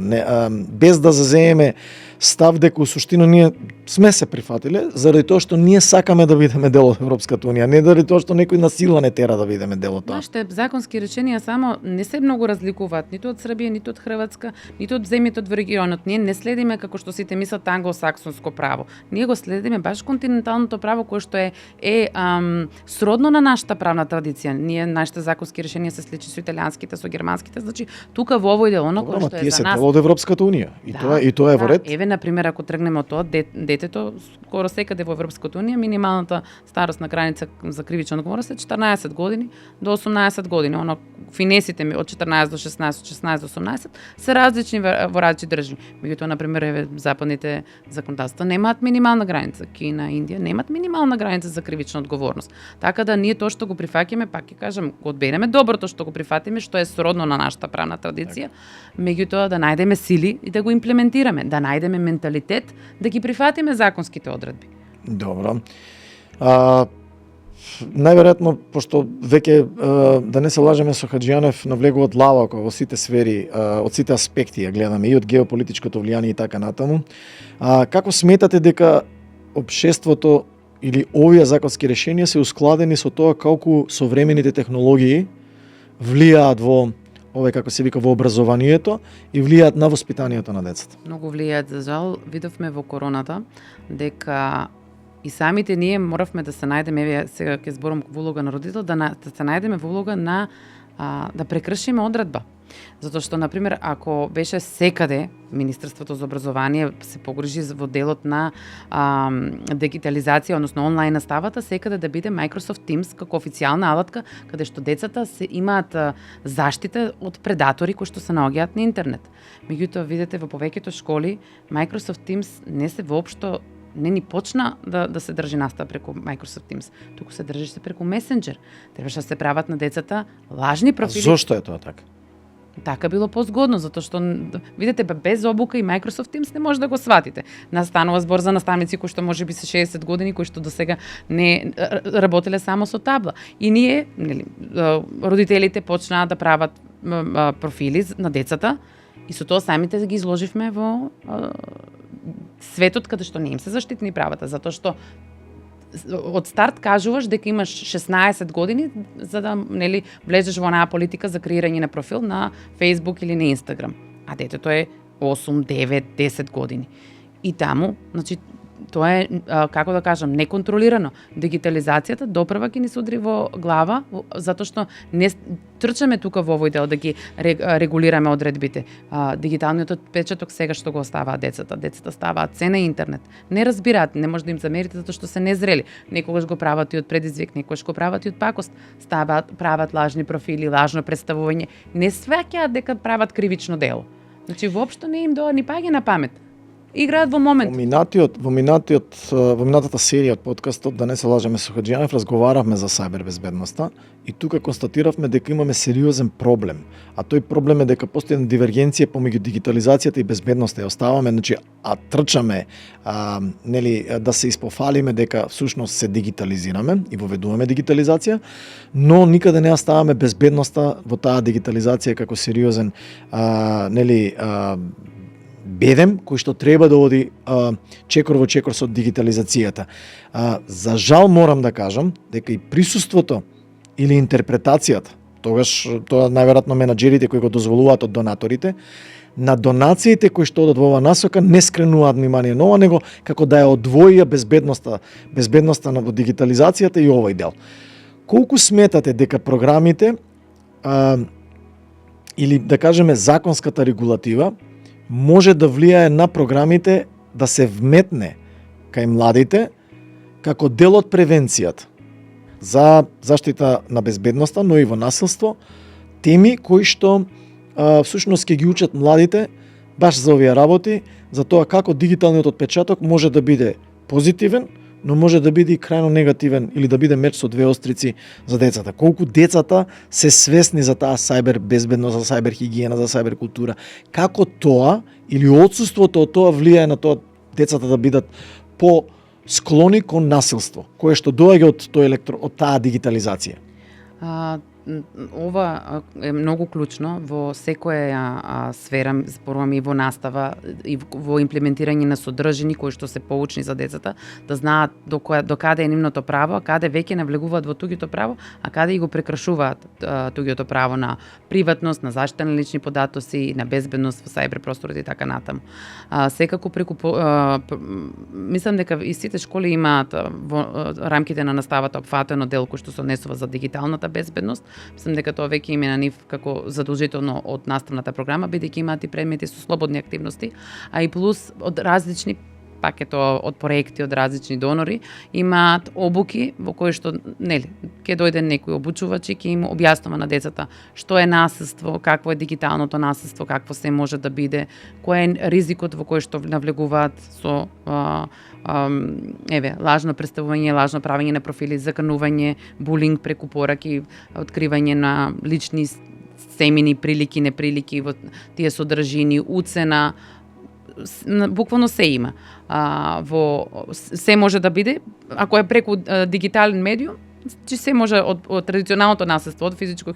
Без да зазееме став дека у суштина ние сме се прифатиле заради тоа што ние сакаме да бидеме дел од Европската унија, не заради тоа што некој насила не тера да бидеме дел од тоа. Нашите законски решенија само не се многу разликуваат ниту од Србија, ниту од Хрватска, ниту од земјите од регионот. Ние не следиме како што сите мислат англосаксонско право. Ние го следиме баш континенталното право кое што е сродно на нашата правна традиција. Нашите законски решенија се сличи со италијанските, со германските, значи тука во овој дел оно кое што е за нас. Тие се дел од Европската унија и тоа е во ред. Еве на пример ако тргнеме од тоа, детето скоро секаде во Европската унија минималната старосна граница за кривична одговорност е 14 години до 18 години. Оно финесите ми од 14 до 16, од 16 до 18 се различни во различни држави. Меѓутоа на пример еве западните законодавства немаат минимална граница. Кина, Индија немаат минимална граница за кривична одговорност. Така да ние тоа што го прифаќаме, пак ќе кажам, го одбереме доброто што го прифатиме, што е сродно на нашата правна традиција, меѓутоа да најдеме сили и да го имплементираме, да најдеме менталитет да ги прифатиме законските одредби. Добро. Најверојатно, пошто веќе, да не се лажеме со Хаџијанев, навлегуваат лавако во сите сфери, од сите аспекти ја гледаме, и од геополитичкото влијание и така натаму. Како сметате дека општеството или овие законски решенија се ускладени со тоа колку современите технологии влијаат во овој, како се вика, во образованието и влијаат на воспитанието на децата? Многу влијаат, за жал. Видовме во короната дека и самите ние моравме да се најдеме, еве сега ќе зборам во улога на родител, да се најдеме во улога на да прекршиме одредба. Затоа што, например, ако беше секаде Министерството за образование се погрижи во делот на дигитализација, односно онлайн наставата, секаде да биде Microsoft Teams како официјална алатка, каде што децата се имаат заштита од предатори кои што се наоѓаат на интернет. Меѓутоа, видите, во повеќето школи Microsoft Teams не се воопшто не ни почна да се држи настава преку Microsoft Teams, туку се држеше преку Messenger. Требаше да се прават на децата лажни профили. Зошто е тоа така? Така било позгодно, затоа што видите без обука и Microsoft Teams не може да го сватите. Настанува збор за наставници кои што можеби се 60 години, кои што досега не работеле само со табла. И ние, нели, родителите почнаа да прават профили на децата и со тоа самите ги изложивме во светот каде што не им се заштитни правата, затоа што од старт кажуваш дека имаш 16 години за да нели влезеш во онаа политика за креирање на профил на Facebook или на Instagram. А детето е 8, 9, 10 години. И таму, значи тоа е како да кажам, неконтролирано. Дигитализацијата допрва ќе ни се удри во глава, затоа што не трчаме тука во овој дел да ги регулираме одредбите. Дигиталниот отпечаток сега што го оставаат децата. Децата ставаат се на интернет. Не разбираат, не може да им замерите затоа што се незрели. Некогаш го прават и од предизвик, некогаш го прават и од пакост. Прават лажни профили, лажно представување. Не сваќаат дека прават кривично дело. Значи воопшто не им ни паѓа на памет. Играат во момент. Во минатата серија од подкастот Да не се лажеме со Хаџијанов разговаравме за сајбер безбедноста и тука констатиравме дека имаме сериозен проблем. А тој проблем е дека постои една дивергенција помеѓу дигитализацијата и безбедноста. Ја оставаме, значи, трчаме нели да се испофалиме дека всушност се дигитализираме и воведуваме дигитализација, но никаде не оставаме безбедноста во таа дигитализација како сериозен нели бедем кој што треба да оди чекор во чекор со дигитализацијата. За жал морам да кажам дека и присуството или интерпретацијата, тогаш тоа најверојатно менаџерите кои го дозволуваат од донаторите, на донациите кои што одат во оваа насока не скренуваат внимание на ова, него како да ја одвоија безбедноста на дигитализацијата и овој дел. Колку сметате дека програмите или да кажеме законската регулатива може да влијае на програмите да се вметне кај младите како дел од превенцијата за заштита на безбедноста, но и во насилство, теми кои што всушност ќе ги учат младите баш за овие работи, за тоа како дигиталниот отпечаток може да биде позитивен, но може да биде и крајно негативен или да биде меч со две острици за децата. Колку децата се свесни за таа сајбер безбедност, за сајбер хигиена, за сајбер култура, како тоа или отсуството од тоа влијае на тоа децата да бидат по склони кон насилство, кое што доаѓа од таа дигитализација. Ова е многу клучно во секоја сфера, зборуваме и во настава, и во имплементирање на содржини кои што се поучни за децата, да знаат до каде е нивното право, а каде веќе навлегуваат во туѓото право, а каде и го прекрашуваат туѓото право на приватност, на заштита на лични податоци, на безбедност во сајбер просторот и така натаму. Секако преку мислам дека и сите школи имаат во рамките на наставата опфатено дел кој што се однесува за дигиталната безбедност. Мислам дека тоа веќе име на нив како задолжително од наставната програма, бидејќи имаат и предмети со слободни активности, а и плюс од различни пак е тоа од проекти од различни донори, имаат обуки во кои што нели ќе дојде некој обучувач и ќе им објаснува на децата што е насилство, какво е дигиталното насилство, какво се може да биде, кој е ризикот во кој што навлегуваат со лажно представување, лажно правење на профили, заканување, булинг преку пораки, откривање на лични семини, прилики, неприлики во тие содржини, уцена, буквално се има. Се може да биде, ако е преку дигитален медиум, че се може од традиционалното насилство, од физичко,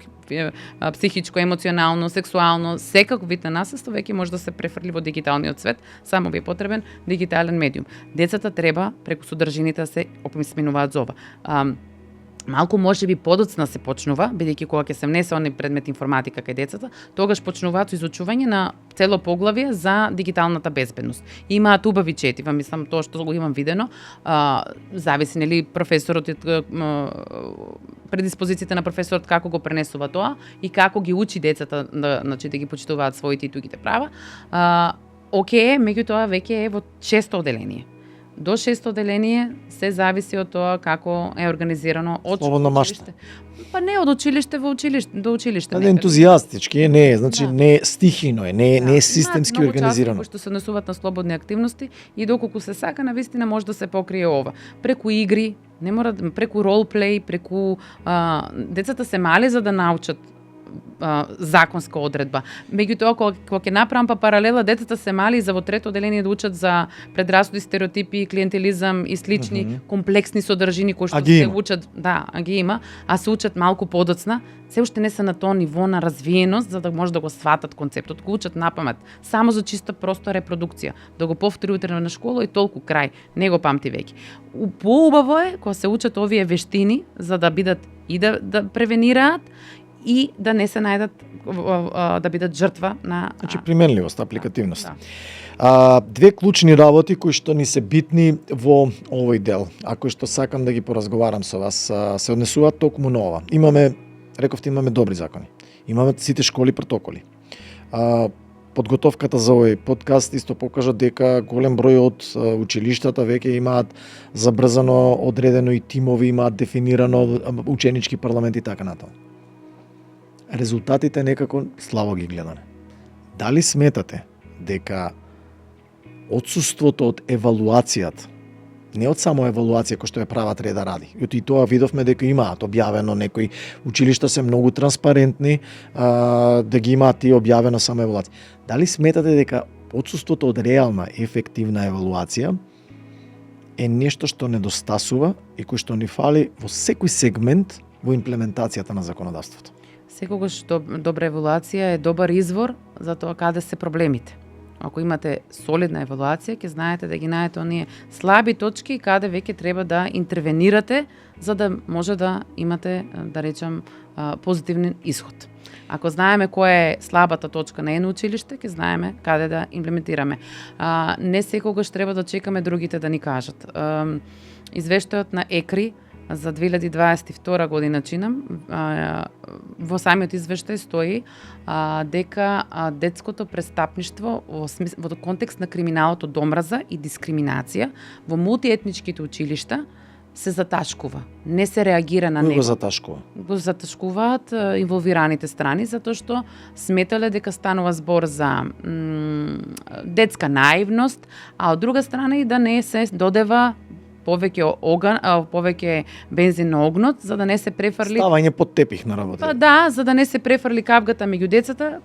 психичко, емоционално, сексуално, секако вид на насилство веќе може да се префрли во дигиталниот свет, само ви е потребен дигитален медиум. Децата треба преку содржините да се описменуваат за ова. Малку може би подоцна се почнува, бидејќи кога ќе се внесе оној предмет информатика кај децата, тогаш почнуваат со изучување на цело поглавје за дигиталната безбедност. Имаат убави четива, мислам тоа што го имам видено, зависи нели професорот предиспозициите на професорот како го пренесува тоа и како ги учи децата да ги почитуваат своите и тугите права. Океј, меѓутоа веќе е во 6 одделение. до 6 одделение се зависи од тоа како е организирано од Слободна машта. училиште. Па не од училиште во училиште, до училиште. Да, ентузијастички, не е, значи Да. не е стихино, не е системски Имаат организирано. многу части кои што се однесуваат на слободни активности и доколку се сака, навистина може да се покрие ова. Преку игри, не мора преку ролплей, преку децата се мали за да научат законска одредба. Меѓутоа, кога ќе направам паралела, децата се мали за во трето одделение да учат за предрасуди, стереотипи, клиентелизам и слични комплексни содржини кои што се учат, ги има, а се учат малку подоцна, се уште не се на тоа ниво на развиеност за да може да го сватат концептот, го учат напамет, само за чиста проста репродукција, да го повтори утре на школа и толку крај, не го памти веќе. Поубаво е кога се учат овие вештини за да бидат и да превенираат и да не се најдат да бидат жртва на Значи применливост, апликативност. Да. Две клучни работи кои што ни се битни во овој дел, а кои што сакам да ги поразговарам со вас, се однесуваат токму на ова. Рековте, имаме добри закони. Имаме сите школи протоколи. Подготовката за овој подкаст исто покажа дека голем број од училиштата веќе имаат забрзано одредено и тимови, имаат дефинирано ученички парламент и така натаму. Резултатите некако слабо ги гледаме. Дали сметате дека отсуството од евалуацијата, не од само евалуација кој што ја прават Реда ради, и тоа видовме дека имаат објавено, некои училишта се многу транспарентни, да ги имаат и објавено само евалуација. Дали сметате дека отсуството од реална ефективна евалуација е нешто што недостасува и кој што ни фали во секој сегмент во имплементацијата на законодавството? Секогаш добра евалуација е добар извор за тоа каде се проблемите. Ако имате солидна евалуација, ќе знаете да ги најдете оние слаби точки и каде веќе треба да интервенирате за да може да имате, да речам, позитивен исход. Ако знаеме која е слабата точка на едно училиште, ќе знаеме каде да имплементираме. Не секогаш треба да чекаме другите да ни кажат. Извештајот на ЕКРИ за 2022 година чинам, во самиот извештај стои дека детското престапништво во контекст на криминалот од омраза и дискриминација во мултиетничките училишта се заташкува. Не се реагира на него. Го заташкува? Го заташкуваат инволвираните страни, затоа што сметале дека станува збор за детска наивност, а од друга страна и да не се додева повеќе бензин на огнот, за да не се префрли ставање под тепих на работа. Па да, за да не се префрли кавгата меѓу децата,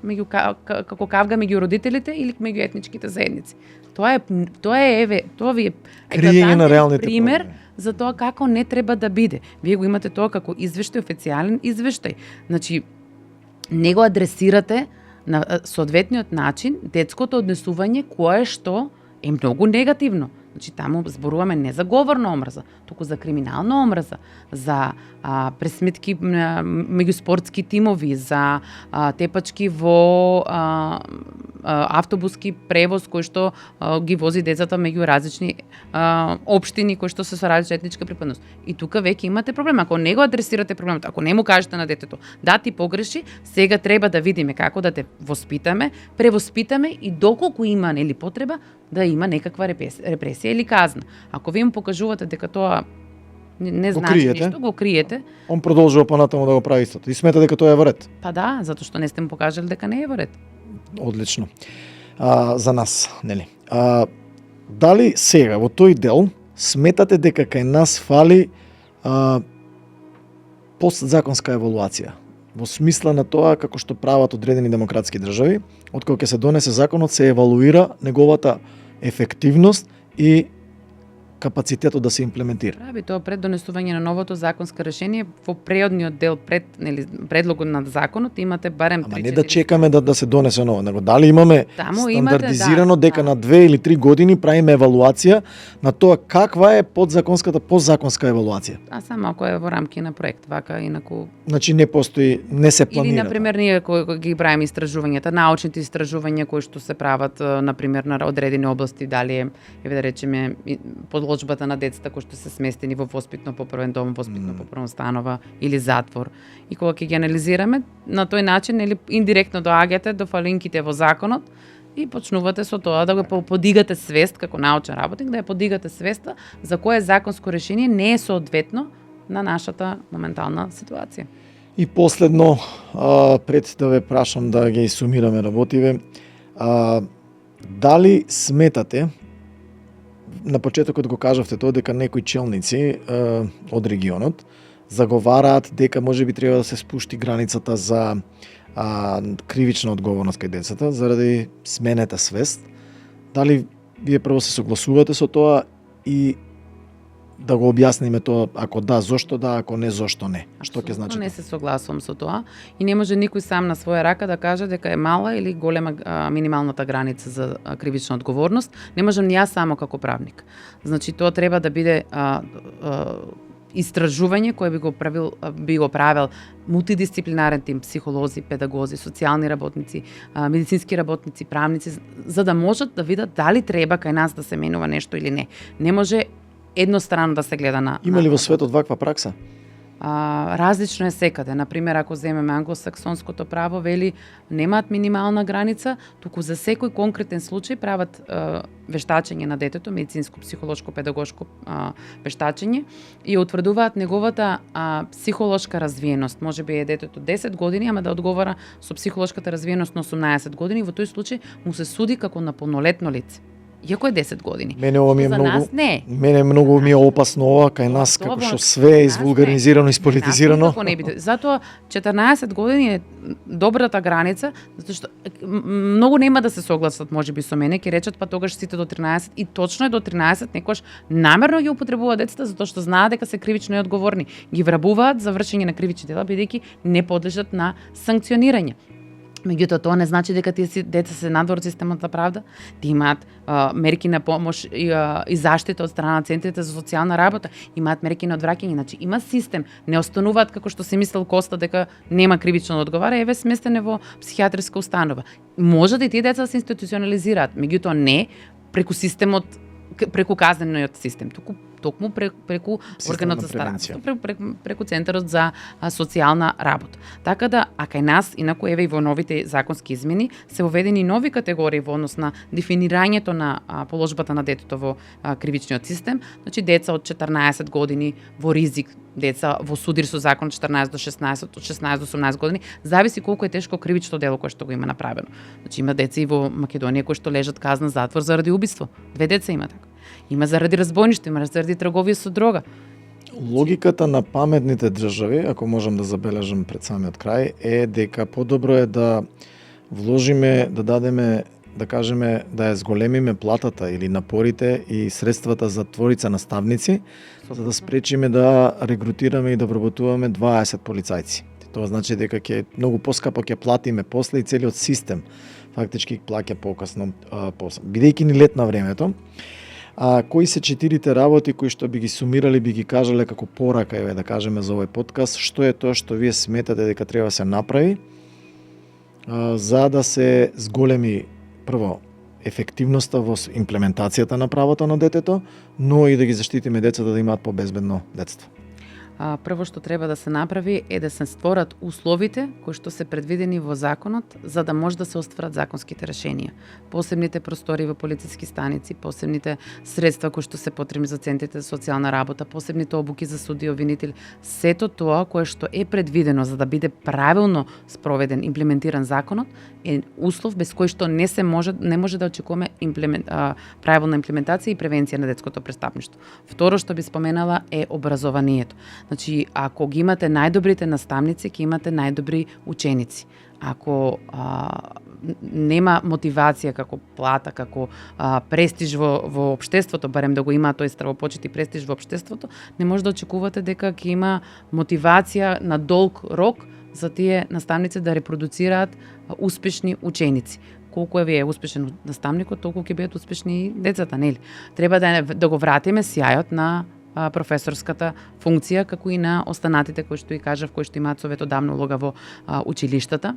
како кавга меѓу родителите или меѓу етничките заедници. Тоа ви е криење на реалните пример проблеми за тоа како не треба да биде. Вие го имате тоа како извештај, официјален извештај. Значи, не го адресирате на соодветниот начин детското однесување кое што е многу негативно. Значи, таму зборуваме не за говорна омраза, туку за криминална омраза, за пресметки меѓу спортски тимови, за тепачки во автобуски превоз кој што ги вози децата меѓу различни општини кои што се со различна етничка припадност. И тука веќе имате проблем. Ако не го адресирате проблемот, ако не му кажете на детето да ти погреши, сега треба да видиме како да те воспитаме, превоспитаме и доколку има нели потреба да има некаква репресија или казна. Ако вие му покажувате дека тоа не значи ништо, го криете. Он продолжува понатаму да го прави истото. И смета дека тоа е во ред. Па да, затоа што не сте му покажали дека не е во ред. Одлично. За нас, нели? Дали сега во тој дел сметате дека кај нас фали постзаконска евалуација? Во смисла на тоа како што прават одредени демократски држави, откога ќе се донесе законот, се евалуира неговата ефективност и капацитетот да се имплементира. Прави тоа пред донесување на новото законско решение, во преодниот дел пред предлогот на законот имате барем 3-4. Ама не да чекаме да се донесе ново, него дали имаме стандардизирано дека на 2 или 3 години правиме евалуација на тоа каква е постзаконска евалуација. Само ако е во рамки на проект, вака инаку. Значи не постои, не се планира. Или на пример ние кои ги правиме истражувањата, научните истражувања кои што се прават на пример на одредени области, дали е да речеме подложбата на децата кои што се сместени во воспитно поправен дом, воспитно поправен станова или затвор. И кога ќе ги анализираме, на тој начин индиректно доаѓате до фалинките во законот, и почнувате со тоа да го подигате свест како научен работник, да ја подигате свеста за кое законско решение не е соодветно на нашата моментална ситуација. И последно, пред да ве прашам да ги сумираме работиве, дали сметате, на почетокот го кажавте тоа, дека некои челници од регионот заговараат дека можеби треба да се спушти границата за кривична одговорност кај децата заради сменета свест. Дали вие прво се согласувате со тоа и да го објасниме тоа, ако да, зошто да, ако не, зошто не? Што ќе значи? Не се согласувам со тоа и не може никој сам на своја рака да каже дека е мала или голема минималната граница за кривична одговорност. Не можам ни јас само како правник. Значи тоа треба да биде истражување кое би го правил мултидисциплинарен тим, психолози, педагози, социјални работници, медицински работници, правници, за да можат да видат дали треба кај нас да се менува нешто или не. Не може еднострано да се гледа на... Има ли во светот ваква пракса? Различно е секаде. Например, ако земеме англосаксонското право, вели немаат минимална граница, туку за секој конкретен случај прават вештачење на детето, медицинско, психолошко, педагошко вештачење и утврдуваат неговата психолошка развиеност. Може би е детето 10 години, ама да одговара со психолошката развиеност на 18 години, во тој случај му се суди како на полнолетно лице. Иако е 10 години. Мене ова ми е многу, нас не. Мене многу ми е опасно ова кај нас, како што све е извулгаризирано и сполитизирано. Не биде. Затоа 14 години е добрата граница, затоа што многу нема да се согласат можеби со мене, ќе речат па тогаш сите до 13 и точно е до 13, некош намерно ги употребуваат децата затоа што знаат дека се кривично и одговорни. Ги врабуваат за вршење на кривични дела бидејќи не подлежат на санкционирање. Меѓутоа, тоа не значи дека тие деца се надвор од системот на правда. Ти имаат мерки на помош и заштита од страна на центрите за социјална работа, имаат мерки на одвраќање, значи има систем. Не остануваат како што се мислел Коста дека нема кривично да одговара, еве сместене во психијатриска установа. Може да и тие деца да се институционализираат, меѓутоа не преку системот, преку казнениот систем, токму преку органот за старањето, преку центарот за социјална работа. Така да, а кај нас, инаку еве и во новите законски измени, се воведени нови категории во однос на дефинирањето на положбата на детето во кривичниот систем, значи деца од 14 години во ризик, деца во судир со закон од 14 до 16, од 16 до 18 години, зависи колку е тешко кривично дело кое што го има направено. Значи има деца и во Македонија кои што лежат казна затвор заради убиство. 2 деца има така. Има заради разбойништво, има заради трговија со дрога. Логиката на паметните држави, ако можам да забележам пред самиот крај, е дека подобро е да вложиме, да дадеме, да кажеме, да ја зголемиме платата или напорите и средствата за творица наставници, за да спречиме да регрутираме и да вработуваме 20 полицајци. Тоа значи дека ќе многу поскапо ќе платиме после и целиот систем фактички плаќа покасно, бидејќи ни лет на времето. Кои се 4 работи кои што би ги сумирали, би ги кажале како порака, еве да кажеме за овој подкаст, што е тоа што вие сметате дека треба да се направи за да се зголеми прво ефективноста во имплементацијата на правото на детето, но и да ги заштитиме децата да имаат побезбедно детство. Прво што треба да се направи е да се створат условите кои што се предвидени во законот за да може да се остварат законските решенија. Посебните простори во полициски станици, посебните средства кои што се потребни за центрите за социјална работа, посебните обуки за суди и обвинители, сето тоа кое што е предвидено за да биде правилно спроведен, имплементиран законот, е услов без кој што не може да очекуваме правилна имплементација и превенција на детското престапништво. Второ што би споменала е образованието. Значи, ако ги имате најдобрите наставници, ќе имате најдобри ученици. Ако нема мотивација како плата, како престиж во општеството, барем да го има тој стравопочит и престиж во општеството, не може да очекувате дека ќе има мотивација на долг рок за тие наставници да репродуцираат успешни ученици. Колку е успешен наставникот, толку ќе бидат успешни и децата, нели? Треба да го вратиме сјајот на професорската функција, како и на останатите кои што и кажав, кои што имаат советодавна улога во училиштата.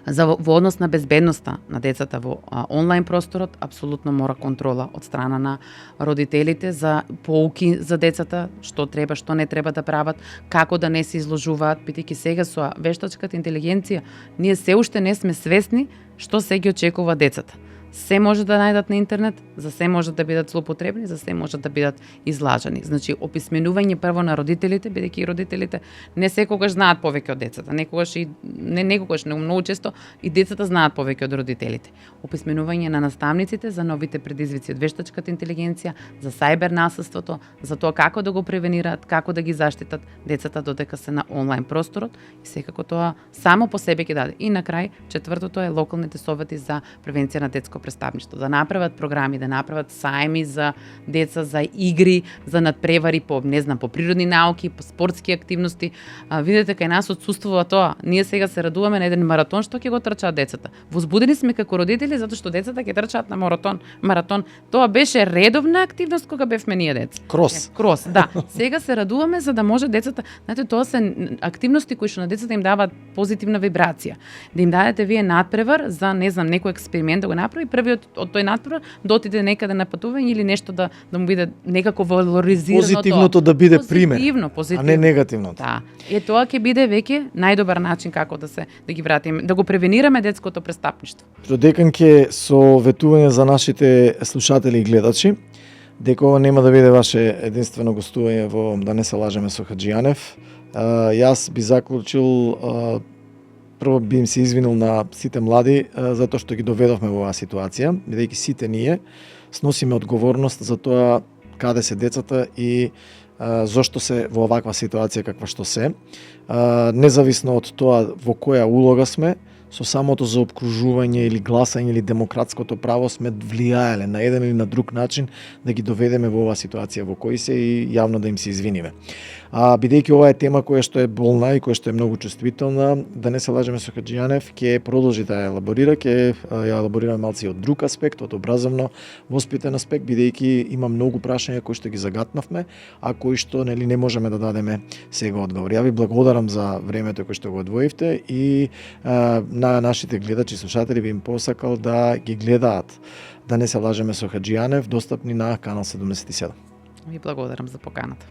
Во однос на безбедноста на децата во онлайн просторот, апсолутно мора контрола од страна на родителите за поуки за децата, што треба, што не треба да прават, како да не се изложуваат, бидејќи сега со вештачката интелигенција ние се уште не сме свесни што се ги очекува децата. Се може да најдат на интернет, за се може да бидат злоупотребни, за се може да бидат излажани. Значи, описменување прво на родителите, бидејќи родителите не секогаш знаат повеќе од децата, некогаш, многу често и децата знаат повеќе од родителите. Описменување на наставниците за новите предизвици од вештачката интелигенција, за сајбер насилството, за тоа како да го превенираат, како да ги заштитат децата додека се на онлайн просторот и секако тоа само по себе ќе даде. И на крај, четвртото е локалните совети за превенција на детско престапништво, да направат програми, да направат сајми за деца, за игри, за надпревари по, по природни науки, по спортски активности. Видете, кај нас отсуствува тоа. Ние сега се радуваме на еден маратон што ќе го трчаат децата. Возбудени сме како родители затоа што децата ќе трчаат на маратон. Тоа беше редовна активност кога бевме ние деца. Крос, да. Сега се радуваме за да може децата, знаете, тоа се активности кои што на децата им даваат позитивна вибрација. Да им дадете вие надпревар за, некој експеримент да го направи, првиот од тој надпревар да отиде некаде на патување или нешто да му биде некако валоризирано. Позитивното да биде пример, а не негативното. Да. Тоа ќе биде веќе најдобар начин како да ги вратиме, да го превенираме детското престапништво. Додеканке советување за нашите слушатели и гледачи, дека ова нема да биде ваше единствено гостување во Да не се лажеме со Хаџијанев. Јас би заклучил, прво би им се извинил на сите млади затоа што ги доведовме во оваа ситуација, бидејќи сите ние сносиме одговорност за тоа каде се децата и зошто се во оваква ситуација каква што се. Независно од тоа во која улога сме, со самото заопкружување или гласање или демократското право сме влијаеле на еден или на друг начин да ги доведеме во оваа ситуација во кој се и јавно да им се извиниме. Бидејќи ова е тема која што е болна и која што е многу чувствителна, Да не се лажеме со Хаџијанев ќе продолжи да ја елаборира, ќе ја елаборира малци од друг аспект, од образовно воспитен аспект, бидејќи има многу прашања кои што ги загатнавме, а кои што не можеме да дадеме сега одговор. Ја ви благодарам за времето кој што го одвоивте и на нашите гледачи и слушатели би им посакал да ги гледаат Да не се лажеме со Хаџијанев, достапни на канал 77. Ви благодарам за поканата.